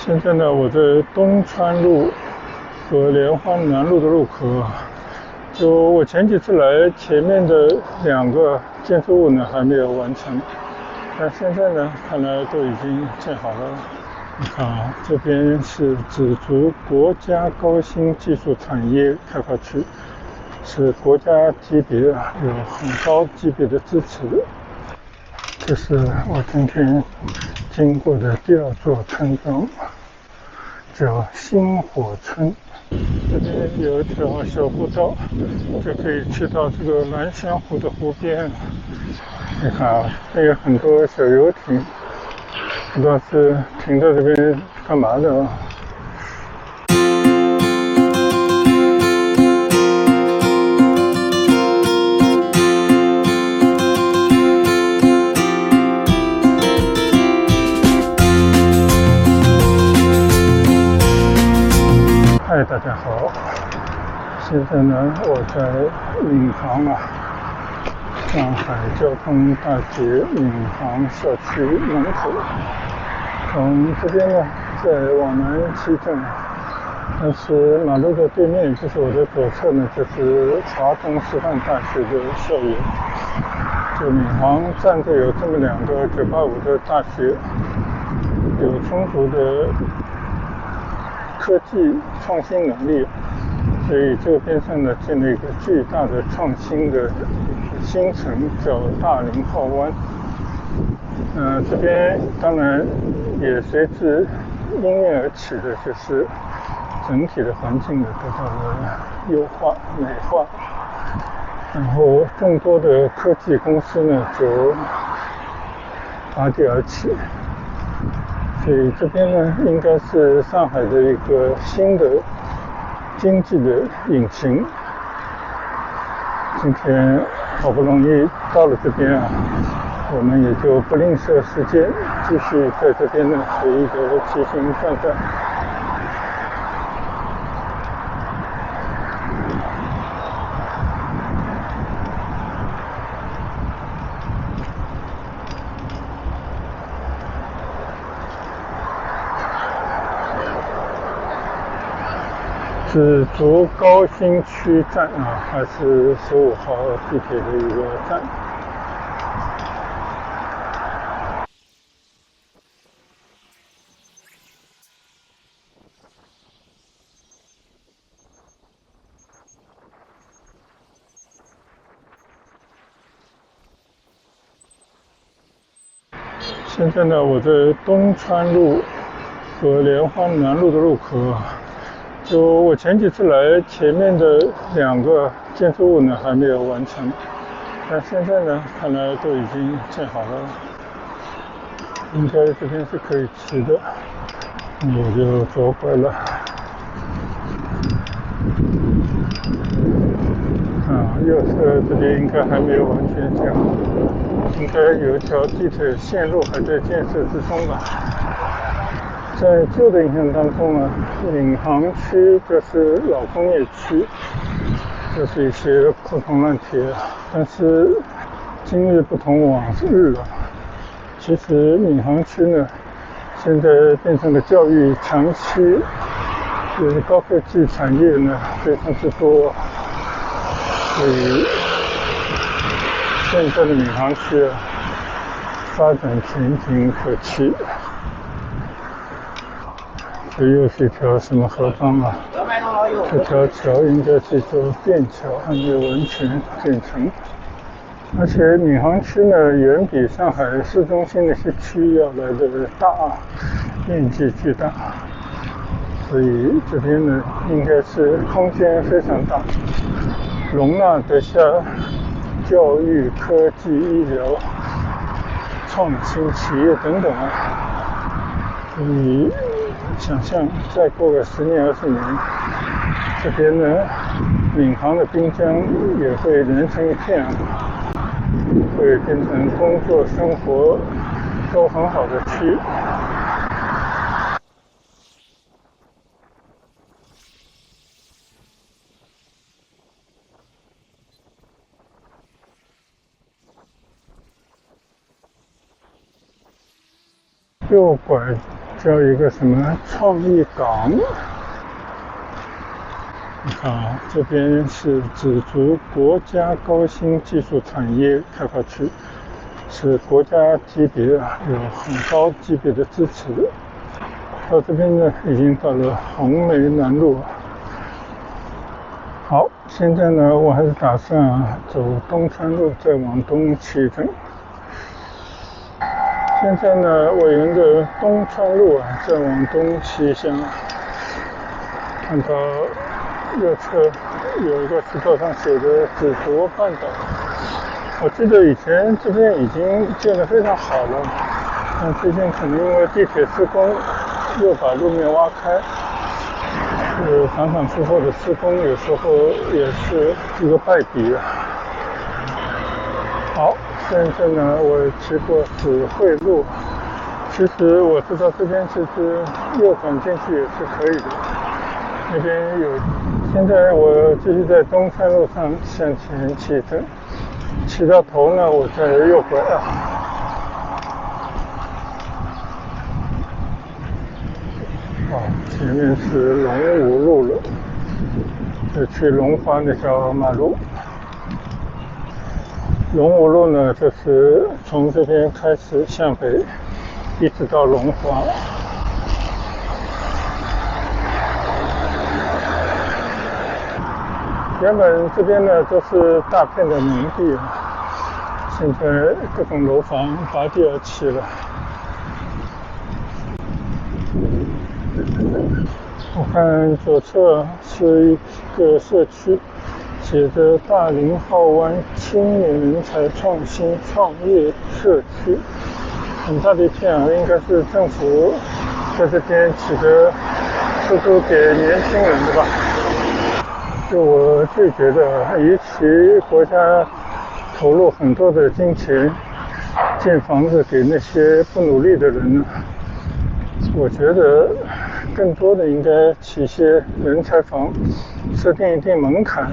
现在呢，我在东川路和莲花南路的路口。就我前几次来，前面的两个建筑物呢还没有完成，但现在呢看来都已经建好了。你看啊，这边是紫竹国家高新技术产业开发区，是国家级别有很高级别的支持的。这是我今天经过的第二座村庄，叫星火村。这边有一条小步道，就可以去到这个蓝香湖的湖边。你看啊，这有很多小游艇，不知道是停在这边干嘛的啊。嗨，大家好，现在呢我在闵行啊，上海交通大学闵行校区门口。从这边呢再往南西正，但是马路的对面就是我的左侧呢，就是华东师范大学的校园。就闵行站着有这么两个985的大学，有充足的科技创新能力，所以这个边上呢建了一个巨大的创新的新城，叫大林浩湾。这边当然也随之应运而起的就是整体的环境呢得到了优化美化，然后更多的科技公司呢就拔地而起。所以这边呢应该是上海的一个新的经济的引擎。今天好不容易到了这边啊，我们也就不吝啬时间，继续在这边呢随意的骑行转转。紫竹高新区站啊，还是15号地铁的一个站。现在呢，我在东川路和莲花南路的路口。就我前几次来，前面的两个建筑物呢还没有完成，但现在呢看来都已经建好了，应该这边是可以骑的。我就左拐了。右侧这边应该还没有完全建好，应该有一条地铁线路还在建设之中吧。在旧的印象当中呢，闵行区就是老工业区，就是一些破铜烂铁。但是今日不同往日了，其实闵行区呢，现在变成了教育强区，高科技产业呢非常之多，所以现在的闵行区发展前景可期。这又是一条什么河浜啊？这条桥应该是一座便桥，还没有完全建成。而且闵行区呢，远比上海市中心那些区要来的大，面积巨大，所以这边呢应该是空间非常大，容纳得下教育、科技、医疗、创新企业等等啊。所以想象再过个10年、20年，这边呢，闵行的滨江也会连成一片，会变成工作生活都很好的区。右拐叫一个什么创意港。你看啊，这边是紫竹国家高新技术产业开发区，是国家级别啊，有很高级别的支持。到这边呢，已经到了红梅南路。好，现在呢，我还是打算走东川路，再往东骑一阵。现在呢，我沿着东川路再往东骑一下，看到右侧有一个石头上写的紫竹半岛。我记得以前这边已经建得非常好了，但最近可能因为地铁施工，又把路面挖开。反反复复的施工，有时候也是一个败笔。好，现在呢，我骑过紫惠路，其实我知道这边其实右转进去也是可以的。那边有，现在我继续在东山路上向前骑着，骑到头呢，我再右拐前面是龙武路了，就去龙华那条马路。龙武路呢，就是从这边开始向北，一直到龙华。原本这边呢都是大片的农地，现在各种楼房拔地而起了。我看左侧是一个社区，写着大林浩湾青年人才创新创业社区，很大的一片应该是政府在这边起的出租给年轻人的吧。就我自己觉得，与其国家投入很多的金钱建房子给那些不努力的人呢，我觉得更多的应该起一些人才房，设定一定门槛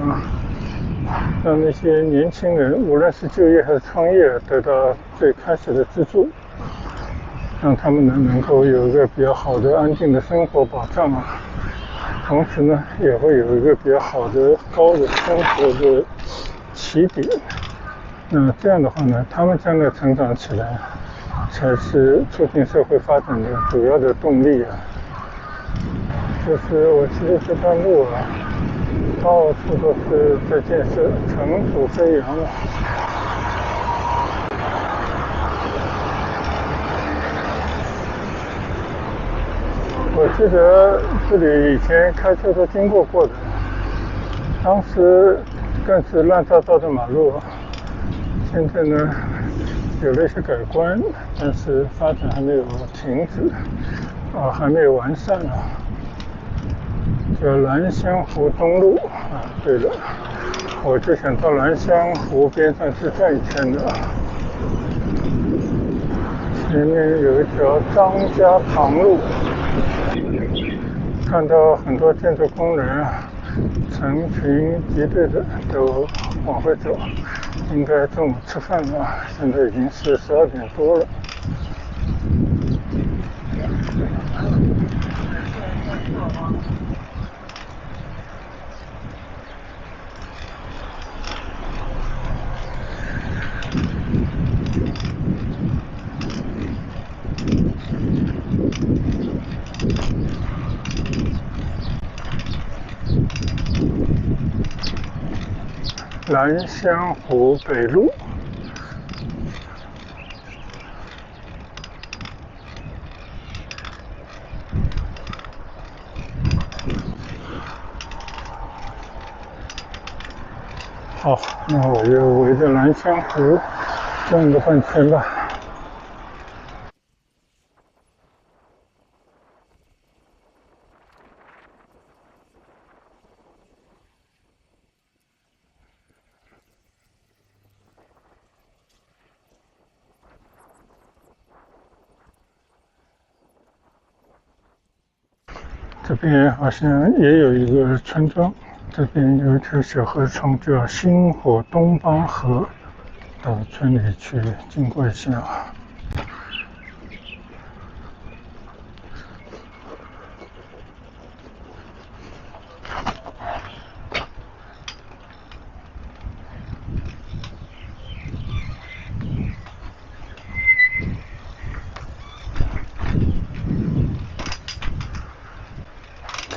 让那些年轻人无论是就业还是创业得到最开始的资助，让他们能够有一个比较好的安定的生活保障同时呢也会有一个比较好的高的生活的起点。那这样的话呢，他们将来成长起来才是促进社会发展的主要的动力就是我骑的这段路到处都是在建设，尘土飞扬我记得这里以前开车都经过的，当时更是乱糟糟的马路现在呢有了一些改观，但是发展还没有停止还没有完善叫兰香湖东路对了，我就想到兰香湖边上去转一圈的前面有一条张家塘路，看到很多建筑工人成群结队的都往回走，应该中午吃饭了，现在已经是12点多了。兰香湖北路，好，那我就围着兰香湖转个半圈吧。这边好像也有一个村庄，这边有一条小河从叫星火东邦河到村里去经过一下。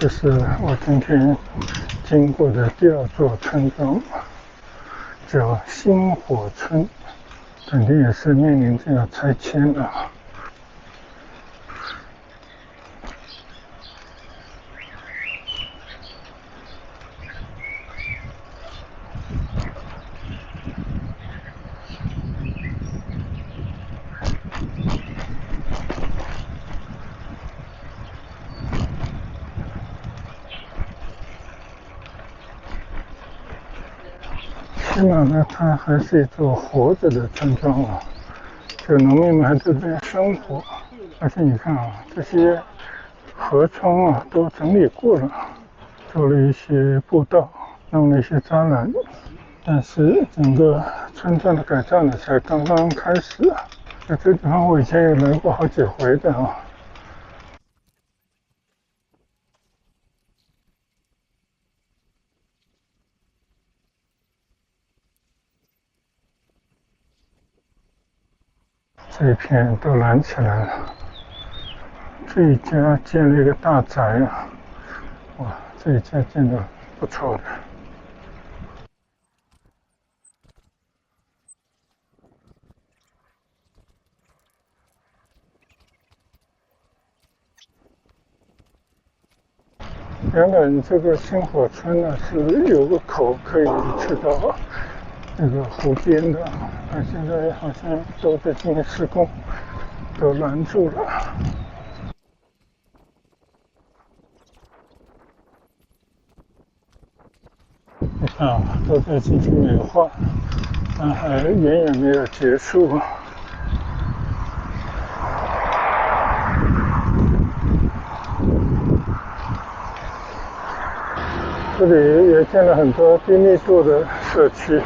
这是我今天经过的第二座村庄，叫星火村，肯定也是面临着要拆迁了。起码呢，它还是一座活着的村庄啊，就农民们还在这边生活。而且你看啊，这些河川啊都整理过了，做了一些步道，弄了一些栅栏，但是整个村庄的改造呢才刚刚开始啊。在这地方我以前也来过好几回的啊。这一片都拦起来了。这一家建了一个大宅啊，哇，这一家建的不错的。原本这个星火村呢是有个口可以去到那个湖边的，但现在好像都在进行施工，都拦住了。你看啊，都在进行美化，但还远远没有结束。这里也建了很多低密度的社区。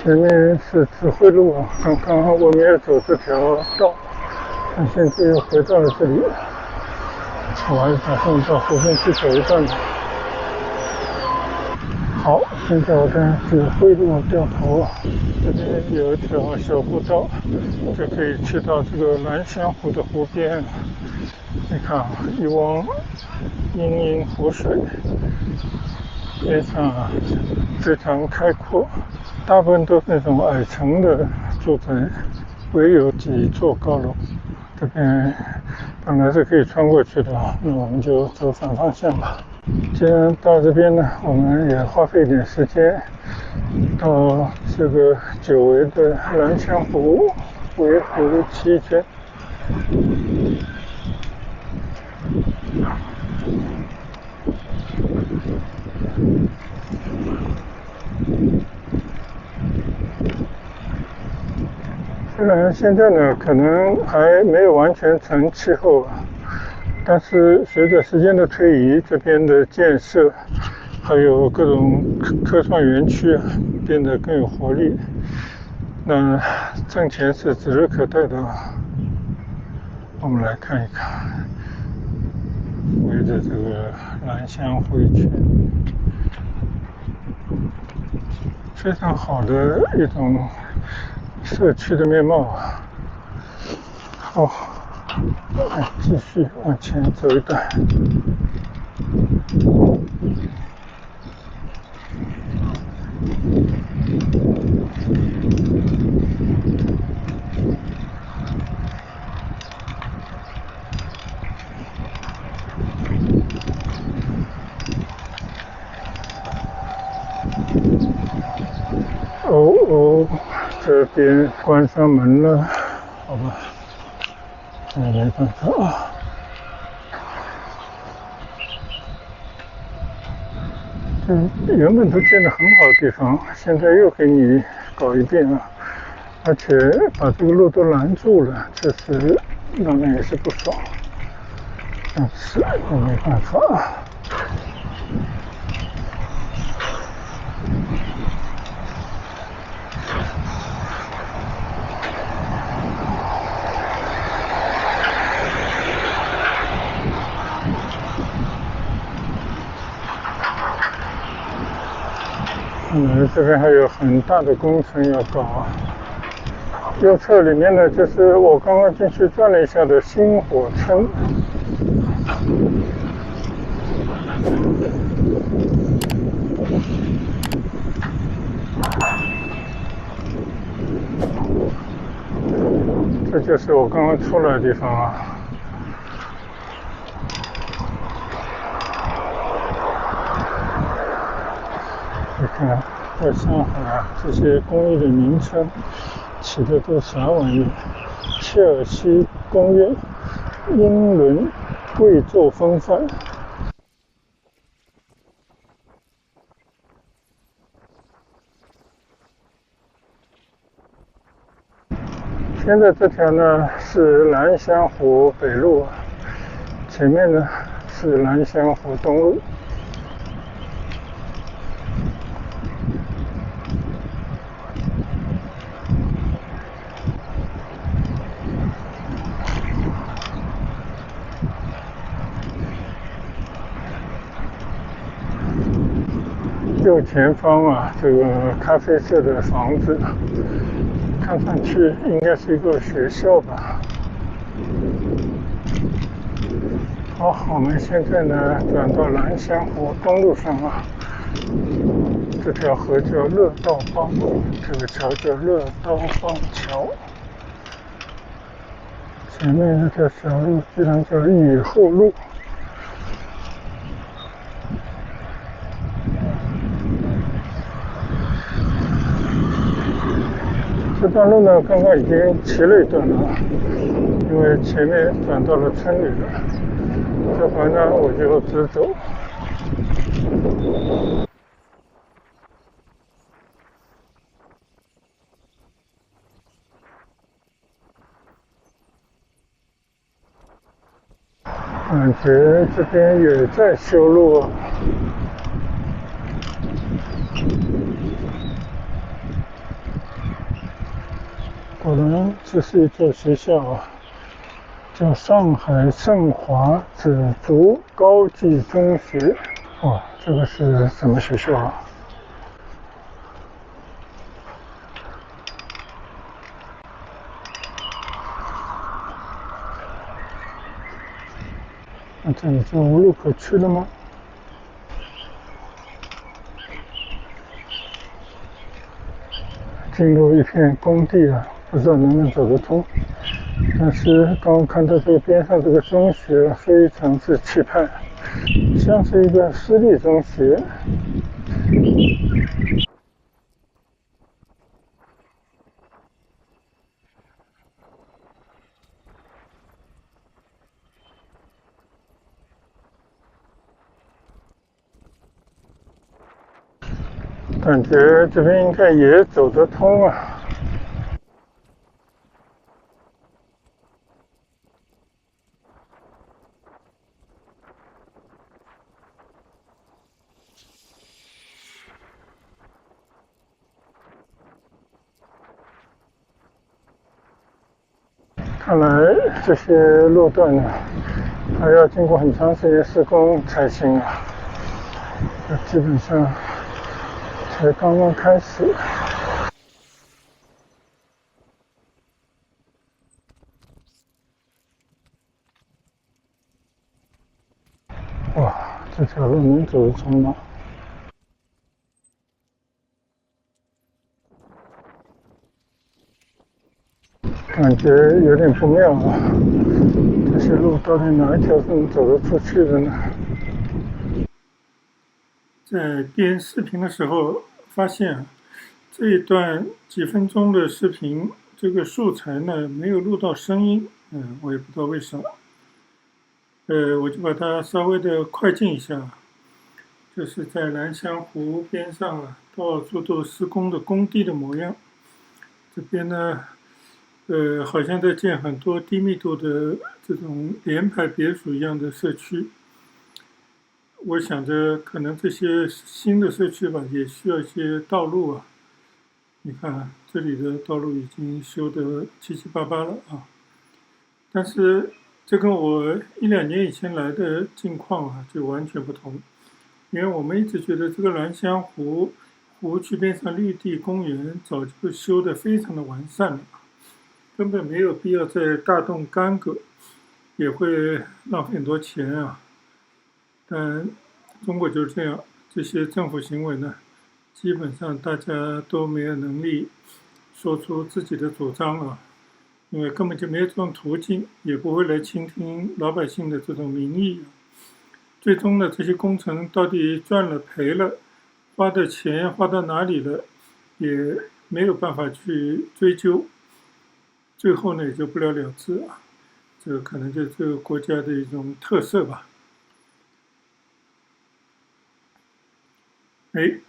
前面是指挥路啊，刚刚我们也走这条道，但现在又回到了这里。我还是打算到湖边去走一段。好，现在我在指挥路掉头，这边有一条小步道，就可以去到这个兰香湖的湖边。你看啊，一汪阴阴湖水，边上啊非常开阔，大部分都是那种矮层的住宅，唯有几座高楼。这边本来是可以穿过去的，那我们就走反方向吧。既然到这边呢，我们也花费一点时间到这个久违的兰香湖围湖七圈。虽然现在呢可能还没有完全成气候啊，但是随着时间的推移，这边的建设还有各种科创园区啊，变得更有活力。那挣钱是指日可待的。我们来看一看，围着这个兰香湖一圈，非常好的一种社区的面貌啊。好，继续往前走一段。哦，这边关上门了，好吧，那没办法啊。这原本都建得很好的地方，现在又给你搞一遍啊，而且把这个路都拦住了，确实让人也是不爽，但是也没办法啊。看来这边还有很大的工程要搞啊。右侧里面呢，就是我刚刚进去转了一下的星火村。这就是我刚刚出来的地方啊。你看，在上海啊，这些公寓的名称起的都啥玩意？切尔西公园、英伦贵胄风范。现在这条呢是兰香湖北路，前面呢是兰香湖东路。右前方啊，这个咖啡色的房子，看上去应该是一个学校吧。好，我们现在呢转到兰香湖东路上啊。这条河叫乐道浜，这个桥叫乐道浜桥。前面那条小路居然叫雨后路。这段路呢，刚刚已经骑了一段了，因为前面转到了村里了。这回呢，我就直走。感觉这边也在修路啊。果然这是一座学校啊，叫上海盛华紫竹高级中学。哇，这个是什么学校啊？那这里就无路可去了吗？进入一片工地啊，不知道能不能走得通。但是刚刚看到这个边上这个中学非常之气派，像是一个私立中学。感觉这边应该也走得通啊。看来这些路段呢，还要经过很长时间施工才行啊。这基本上才刚刚开始。哇，这条路能走得通吗？感觉有点不妙啊。这些路到底哪一条是能走得出去的呢？在编视频的时候发现，这一段几分钟的视频，这个素材呢没有录到声音，我也不知道为啥。我就把它稍微的快进一下。这是在兰香湖边上啊，到处都施工的工地的模样。这边呢，好像在建很多低密度的这种联排别墅一样的社区。我想着可能这些新的社区吧，也需要一些道路啊。你看这里的道路已经修得七七八八了啊。但是这跟我1-2年以前来的境况啊就完全不同。因为我们一直觉得这个兰香湖湖区边上绿地公园早就修得非常的完善了，根本没有必要再大动干戈，也会浪费很多钱啊。但中国就是这样，这些政府行为呢，基本上大家都没有能力说出自己的主张啊，因为根本就没有这种途径，也不会来倾听老百姓的这种民意。最终呢，这些工程到底赚了赔了，花的钱花到哪里了，也没有办法去追究，最后呢也就不了了之啊。这可能就是这个国家的一种特色吧。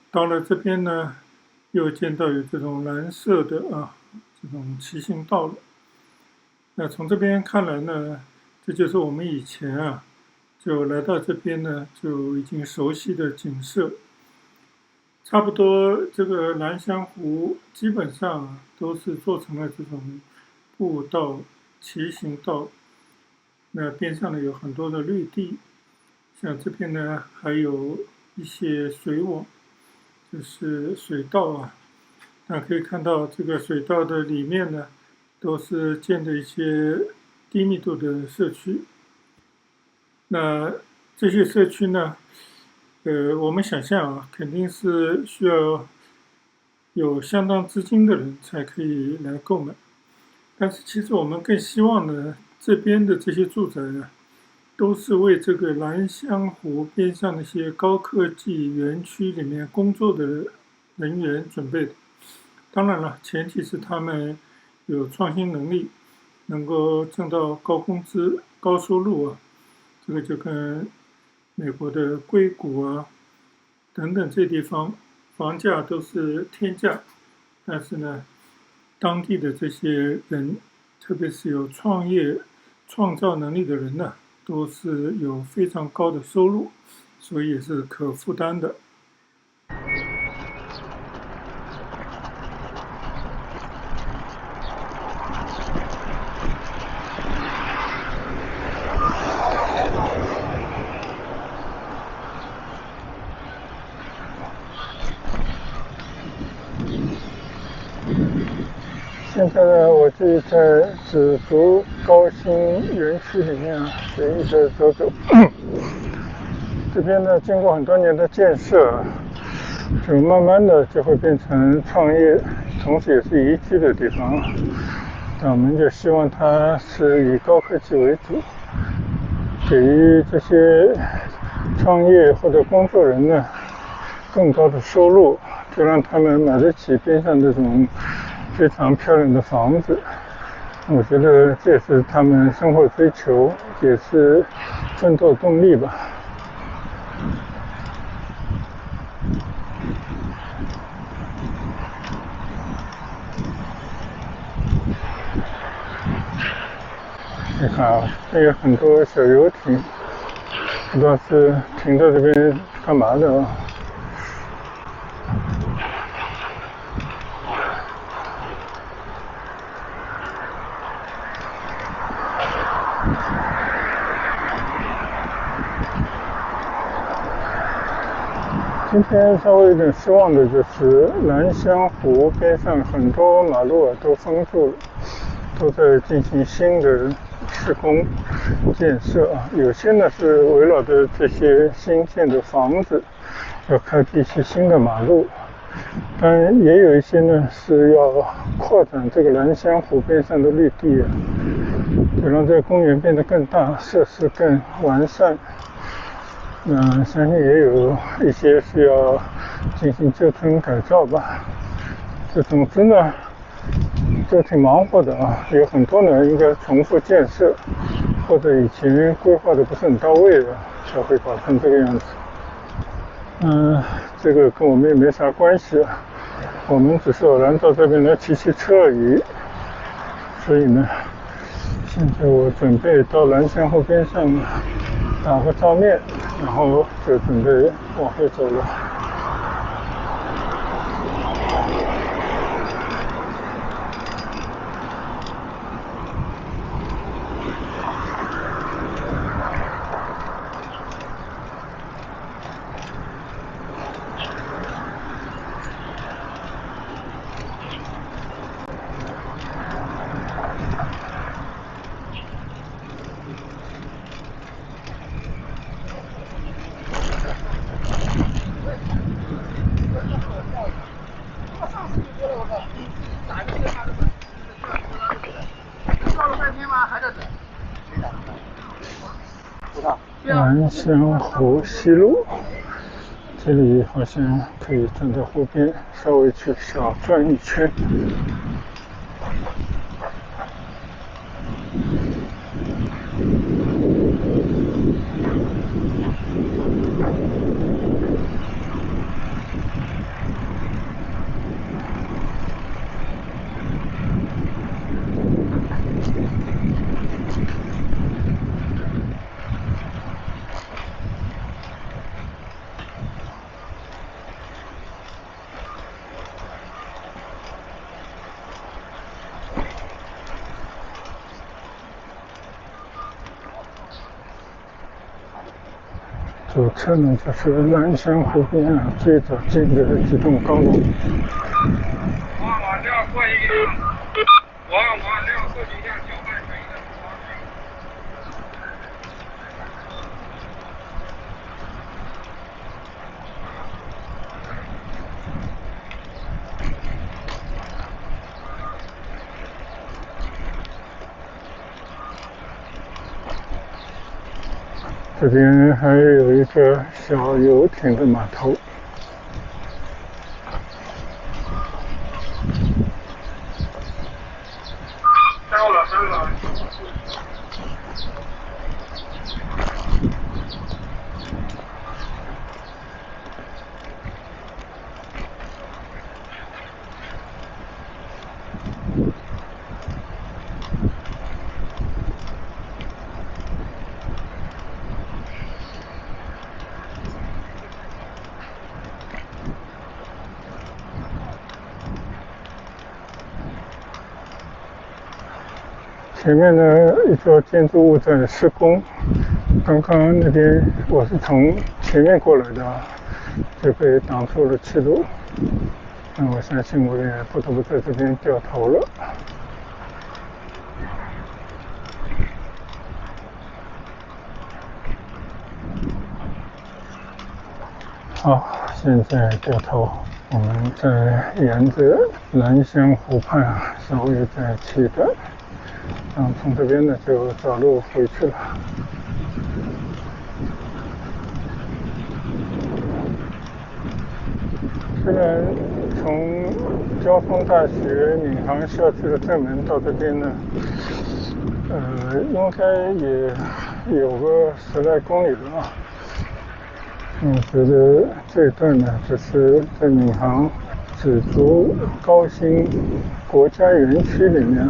到了这边呢，又见到有这种蓝色的这种骑行道路。那从这边看来呢，这就是我们以前就来到这边呢就已经熟悉的景色。差不多这个兰香湖基本上都是做成了这种步道、骑行道。那边上呢有很多的绿地，像这边呢还有一些水网，就是水道那可以看到这个水道的里面呢都是建的一些低密度的社区。那这些社区呢我们想象肯定是需要有相当资金的人才可以来购买，但是其实我们更希望呢，这边的这些住宅都是为这个兰香湖边上那些高科技园区里面工作的人员准备的。当然了，前提是他们有创新能力，能够挣到高工资、高收入这个就跟美国的硅谷等等这地方房价都是天价，但是呢，当地的这些人，特别是有创业、创造能力的人呢，都是有非常高的收入，所以也是可负担的。现在呢，我就在紫竹高新园区里面随意的走走。这边呢，经过很多年的建设，就慢慢的就会变成创业，同时也是宜居的地方。那我们就希望它是以高科技为主，给予这些创业或者工作人呢更高的收入，就让他们买得起边上这种非常漂亮的房子。我觉得这也是他们生活追求，也是奋斗动力吧。你看这有很多小游艇，不知道是停在这边干嘛的今天稍微有点失望的就是兰香湖边上很多马路都封住了，都在进行新的施工建设有些呢是围绕着这些新建的房子要开辟一些新的马路，当然也有一些呢是要扩展这个兰香湖边上的绿地就让这个公园变得更大，设施更完善。相信也有一些是要进行旧村改造吧。这总之呢就挺忙活的有很多呢应该重复建设，或者以前规划的不是很到位才会搞成这个样子。这个跟我们也没啥关系我们只是偶然到这边来骑骑车而已。所以呢，现在我准备到兰香湖边上打个照面，然后就准备往回走了。兰香湖西路，这里好像可以站在湖边稍微去小转一圈。左侧呢就是兰香湖边最早建的几栋高楼。这边还有一个小游艇的码头。到了。前面的一座建筑物在施工，刚刚那边我是从前面过来的，就被挡住了去路。那我相信我也不得不在这边掉头了。好，现在掉头，我们再沿着兰香湖畔稍微再骑一段。从这边呢就找路回去了。虽然从交通大学闵行校区的正门到这边呢，应该也有个10来公里了。我觉得这一段呢，只是在闵行紫竹高新国家园区里面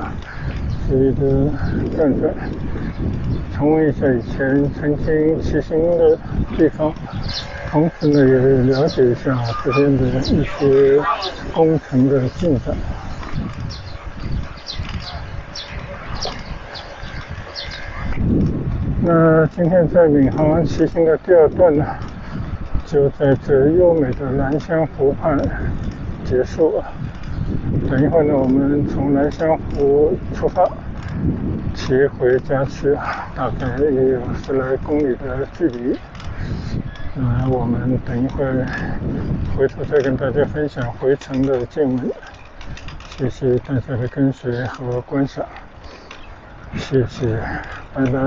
是一个转转，重温一下以前曾经骑行的地方，同时呢也了解一下这边的一些工程的进展。那今天在闵行骑行的第2段呢，就在这优美的兰香湖畔结束了。等一会儿呢，我们从兰香湖出发，骑回家区，大概也有10来公里的距离。我们等一会儿回头再跟大家分享回程的见闻。谢谢大家的跟随和观赏，谢谢，拜拜。